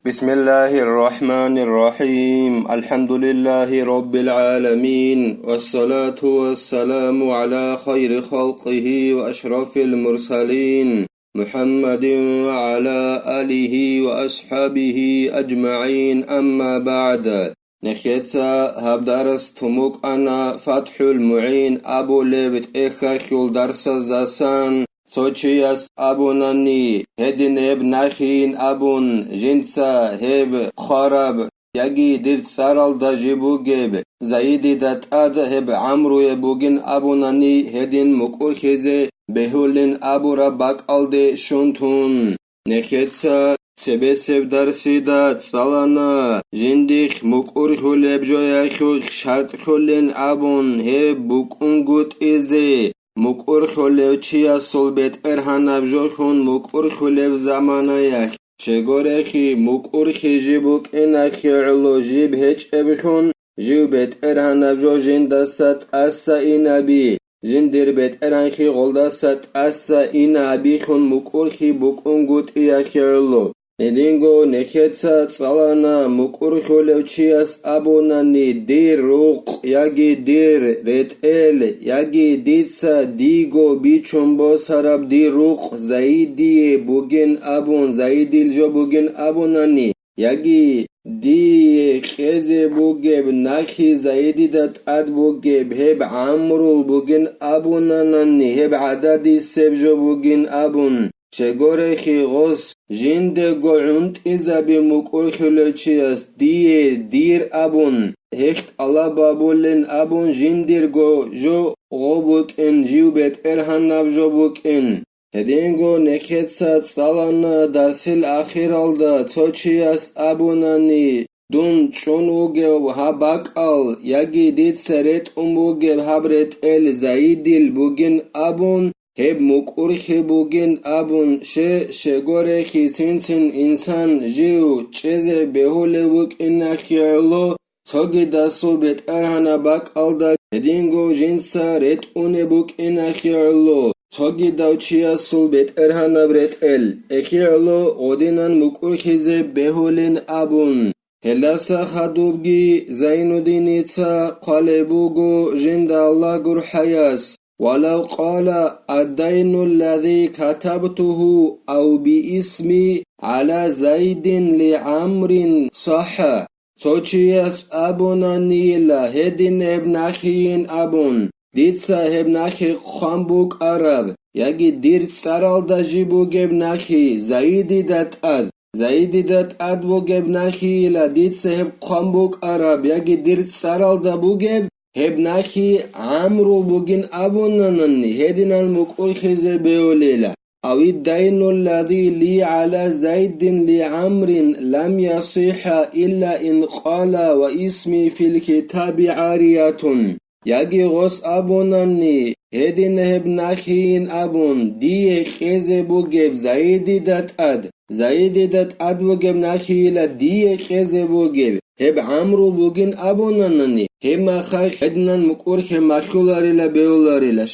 بسم الله الرحمن الرحيم الحمد لله رب العالمين والصلاة والسلام على خير خلقه وأشرف المرسلين محمد وعلى آله وأصحابه أجمعين أما بعد نخيتسا هبدارس تموك أنا فتح المعين أبو لبت إخاخيل درس زاسان Sochias abunani hedineb nakhin abun jinsa heb kharab yagi dir saral da jibugeb zaidi dat ad heb amru bugin abunani hedin mukur kheze behulin abura bakalde shuntun nekhetsa sebeseb darsida salana jindikh mukur khuleb joya khul shart khulin abun heb bukungut ize مکر خلیو چیا صلبت ارهان بجوخون مکر خلیو زمانایخ چگوره خی مکر خی جیبوک اینخی علو جیب هچ ابخون جیبت ارهان بجو جندست اسا اینابی جندر بت ارهان خی غلدست اسا اینابی خون مکر خی بکنگوت ایخی علو ندینگو نکتسا صلانا مکر خلیو چیاس ابونانی دیر روق یاگی دیر ریتل یاگی دیتسا دیگو بیچونبو سراب دی روق زایدی بوگین ابون زایدی الجو بوگین ابونانی یاگی دی خیزه بوگب نخی زایدی دات اد بوگب هب عمرول بوگین ابونانانی هب عددی سبجو بوگین ابون چگوره خی غص جنده گوعند ایزا بی مکر خلوچی است دیر ابون هخت الله بابولن ابون جندیر گو جو غوبوک ان جیو بیت ارهان نب جو بوک ان هدینگو نکت سات سالانا درسیل آخیر alda توچی است ابونانی دون چون اوگو ها باک آل یاگی دید سرت اوگو هبرت ال زایدیل بوگین ابون هب مکر خی بوگین ابون شگوره خی سینسین انسان جیو چیزه بهوله بوک اینخی علو توگی داسو بیت ارهانا باک alda هدینگو جنسا ریت اونه بوک اینخی علو توگی داوچیا سول بیت ارهانا برت ال اخی علو غدینان مکر خیزه بهولین ابون هلاسا خدوبگی زینو دینیتا قالبوگو جند الله گر حیاس ولو قال الدين الذي كتبته أو باسمي على زيد لعمر صح سوچيس أبونا نيلا هدين ابن أخيين أبون ديتسا ابن أخي خامبوك عرب يجي ديرت سرال دا جيبوك ابن أخي زيدي دات أد بوك ابن أخي لا ديتسا اب خامبوك عرب يجي ديرت سرال دا بوك هب نخی عمرو بوگین ابوناننی هدین المکر خیزه بیولیلا او الدین الذي لي على زيد لعمر لم يصح إلا إن قال واسمي في الكتاب عارية يجي غص ابوناني هدین هب نخین ابون دی خیزه بوگب زیدی دات اد بوگب نخیلا دی خیزه بوگب هب عمرو بوگین ابوناننی هم خاخ هدنان مکر خی مخولاری بیولاری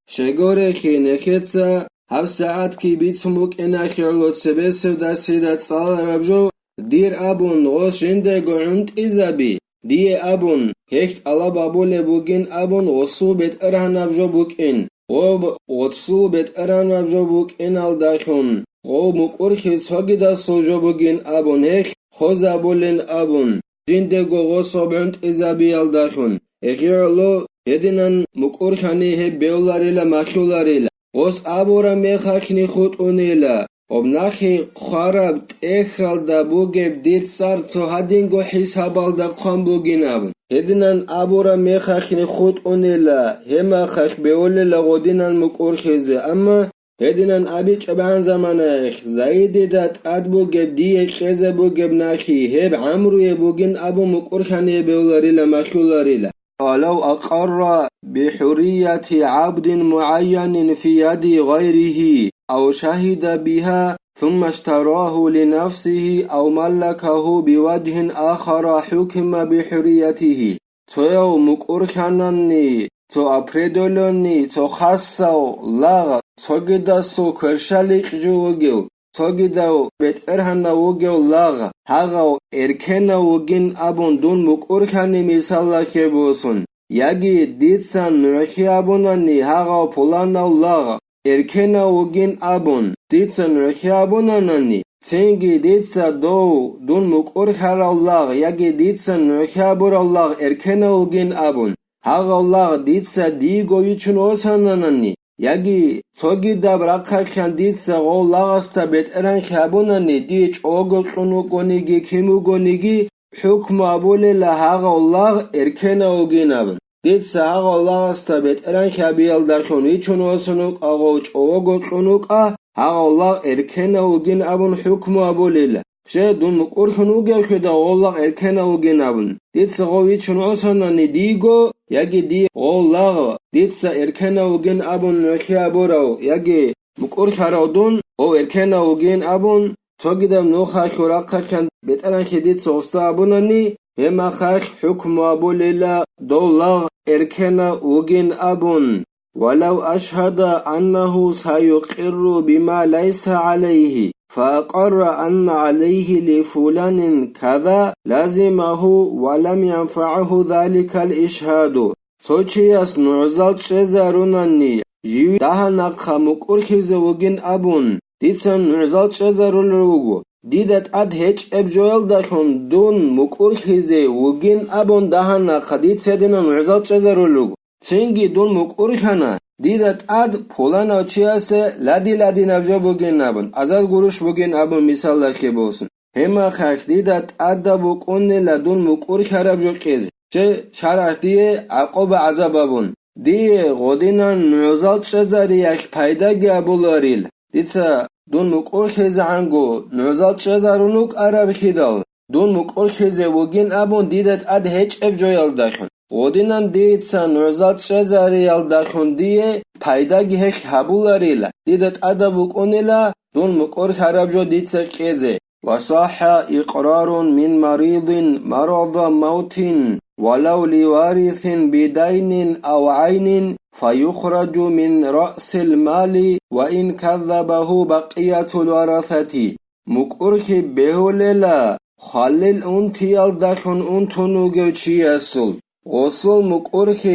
شگوره خی نخیتسا هف ساعت کی بیت سموک اینا خیرلوت سبسر دستیدت سال ربجو دیر ابون غوش جنده گوعند ایزابی دی ابون هکت الله بابول بوگین ابون غصو بیت ارهان ابجو بوک این غصو بیت ارهان ابجو بوک این الداخون غو مکر خی ساگی دستو جو بوگین ابون هک خوز ابولین ابون جنده گو غصو بعند ایزابی الداخون اخیرلو هدینان مکر خانی هب بیولاری مخولاری غص ابورا میخاکنی خود اونیلا اب نخی خراب تخل دا بوگب دید سر تو هدینگو حسابال دا قام بوگین ابون هدینان ابورا میخاکنی خود اونیلا هما خاک بیولیلا غدینان مکر خیزه اما هدینان ابی چبان زمانه اخ زایدی دات اد بوگب دی خیزه بوگب نخی هب عمروی بوگین ابو مکر خانی بیولاری مخولاری ولو أقر بحرية عبد معين في يد غيره أو شهد بها ثم اشتراه لنفسه أو ملكه بوجه آخر حكم بحريته تو مكور خانني تو أبردولوني تو خاصو لاغ تو گداسو کرشاليق جوگل სოგიდაო ბეტერჰანა უგეო ლაღა ჰაღაო ერქენა უგინ აბონ დუნ მუკურხანი მისალახებოსუნ იაგი დიცან რხიაბონანი ჰაღაო ფულანაო ლაღა ერქენა უგინ აბონ დიცან რხიაბონანანი ცენგი დიცა დო დუნ მუკურხარაო ლაღა იაგი დიცან რხიაბორაო ლაღა ერქენა უგინ აბონ ჰაღაო ლაღა დიცა დილგო იჩუნ ოსანანანი იაგი სოგიდა ბრახახან დიცა ღო ლაღასთა ბეტერან ხაბონანი დი ჭოგო ყუნუკონიგი ქიმუგონიგი ჰუქმ აბოლელა ჰაღაო ლაღ ერქენა უგინ აბონ დიცა ჰაღაო ლაღასთა ბეტერან ხაბიალ დახონ იჩუნ ოსანუ ყაღო ჭოგო ყუნუკა ჰაღაო ლაღ ერქენა უგინ აბონ ჰუქმ აბოლელა შე დუნ მუკურხან უგევხედა ღოლაღ ერქენა უგინ აბონ დიცა ღო იჩუნ ოსანანი დილგო იაგი დი ღო ლაღ დიცა ერქენა უგინ აბონ რხიაბორაო იაგი მუკურხარაო დუნ ღო ერქენა უგინ აბონ სოგიდა ნუხახ რახახან ბეტერან ხიდიცა ოსთა აბონანი ემახახ ჰუქმ აბოლელა დო ლაღ ერქენა უგინ აბონ ولو أشهد أنه سيقر بما ليس عليه فأقر أن عليه لفلان كذا لازمه ولم ينفعه ذلك الإشهاد سوچياس نعزال شزاروناني جيوي دهناقها مقرخيز وگين أبون ديتسان نعزال شزارولوغو ديدت أد هيچ ابجوال دخون دون مقرخيز وگين أبون دهناقها ديتسادنا نعزال شزارولوغو چنگی دون مقرخانا دیدت اد پولانو چیاسه لدی نوجا بگین نبون ازاد گروش بگین ابون مثال لکه بوسن هما خاک دیدت اد دا بکنه لدون مقرخ حرب جو قیزی چه شرح دیه عقاب عذاب ابون دیه غدینان نوزال چزاری یک پیدا گیا بولاریل دیتا دون مقرخ زعنگو نوزال چزارونوک عرب خیدال دون مقرخ زبگین ابون دیدت اد هیچ اب جویال دخون غدینان دیتسا نوزال چزاریال دخون دیه پیدا گهش حبولاریلا دیدت اد بکنیلا دون مقرخ حرب جو دیتسا قیزه وصح اقرار من مريض مرض موت ولو لوارث بدين أو عين فيخرج من رأس المال وإن كذبه بقية الورثة مقرخ بهوللا خلل انتيال دخون انتونو گوچي اصل غسل مقرخ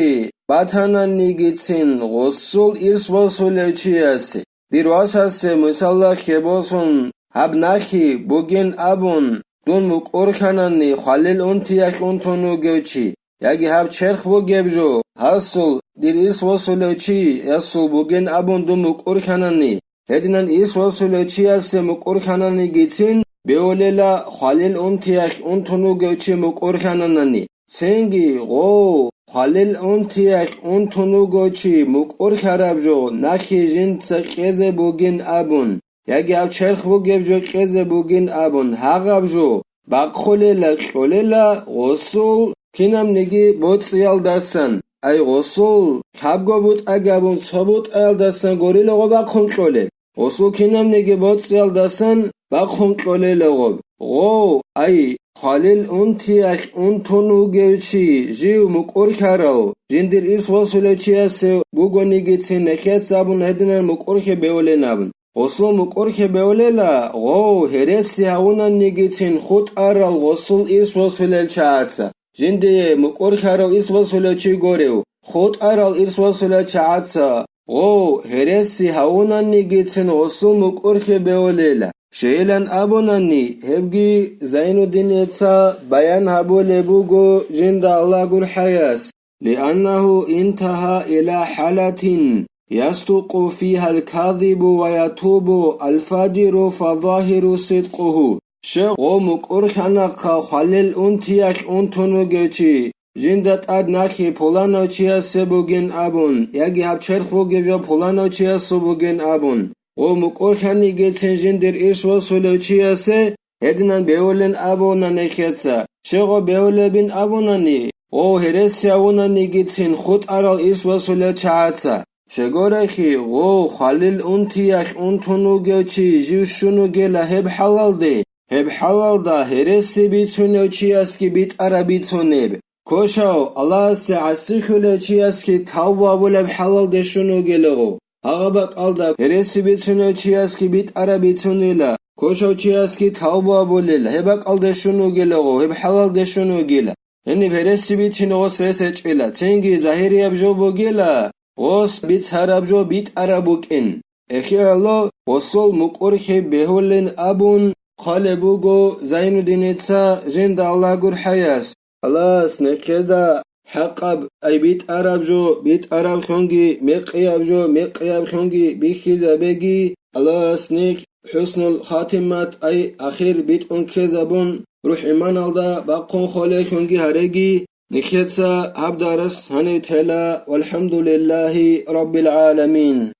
باتانا نيگيتسين غسل إرس وصول چياسي ديرواس هسه مسالة خباسون هب نخي بوگين ابون دون مقرخاناني خلل انتياك انتونو گوچي ياگي هب چرخ بو گبجو حصل دير إرس وصول چي اصل بوگين ابون دون مقرخاناني هدنان إرس وصول چي هسه مقرخاناني گيتسين بيوليلا خلل انتياك انتونو گوچي مقرخاناني سنگی غو خلل انتیاک انتونو گوچی مقرخ حرب جو نخی جنت قیزه بوگین ابون یکی اب چرخ بو گب جو قیزه بوگین ابون حقب جو بقخولیلا خولیلا غسول کینم نگی بود سیال دستن ای غسول کبگو بود اگبون ثبوت ایل دستن گوریل غو بقخون خوله غسول کینم نگی بود سیال دستن بقخون خولیل غو ای خلل انتیاک انتونو گوچی جیو مقرخاراو جندر ایرس وصوله چیاسه بوگونی گیتسین نخیت زبون هدنن مقرخ بیوله نبون غسل مقرخ بیوله لا غو هرسی هاونان نگیتسین خود ارال غسل ایرس وصوله چاعتسا جندر مقرخاراو ایرس وصوله چی گوریو خود ارال ایرس وصوله چاعتسا غو هرسی هاونان نگیتسین غسل مقرخ بیوله لا شیلن ابونانی هبگی زینو دینیتسا بیان هبو لبوگو جند الله گر حیاس لأنه انتهى إلى حالة يصدق فيها الكاذب ويتوب الفاجر فظاهر صدقه شغو مقرخانق خلل انتياك انتونو گوچی جندت اد نخی پولانو چیاسه بوگین ابون یکی هب چرخ بوگیجا پولانو چیاسه بوگین ابون او مقرخانی گیتسن جندر ایرس وصوله چیاسه هدنان بیولن ابونا نخیتسا شغو بیوله بین ابونانی او هرسی ابونانی گیتسن خود ارال ایرس وصوله چاعتسا شگورخی غو خلل انتیاک انتونو گوچی جوشونو گلا هب حلال ده هرسی بیتونه چیاس که بیت ارا بیتونه کوشاو الله سه عصی خله چیاس که تاوا بوله حلال ده شونو گلغو Ağabak alda heresi bitunu çiyas ki bit ara bitunuyla كوشوتشياسكي توبة بوليل هبك الدشونو جيلغو هب حلال دشونو جيلا إني برسي بيتين غوس رسج إلا تنجي ظاهري أبجو بوجيلا غوس بيت هربجو بيت أرابوك إن إخي الله وصل مقرخي بهولن أبون قالبوغو زين دينيتسا جند الله قر حياس الله سنكدا حقب أي بيت أراب جو بيت أراب خونجي مقياب جو مقياب خونجي بيخيزا بيجي الله سنيك حسن الخاتمات أي أخير بيت أنكزابون روح إيمان الله باقون خولي خونجي هرقي نكيتسا هبدارس هني تلا والحمد لله رب العالمين.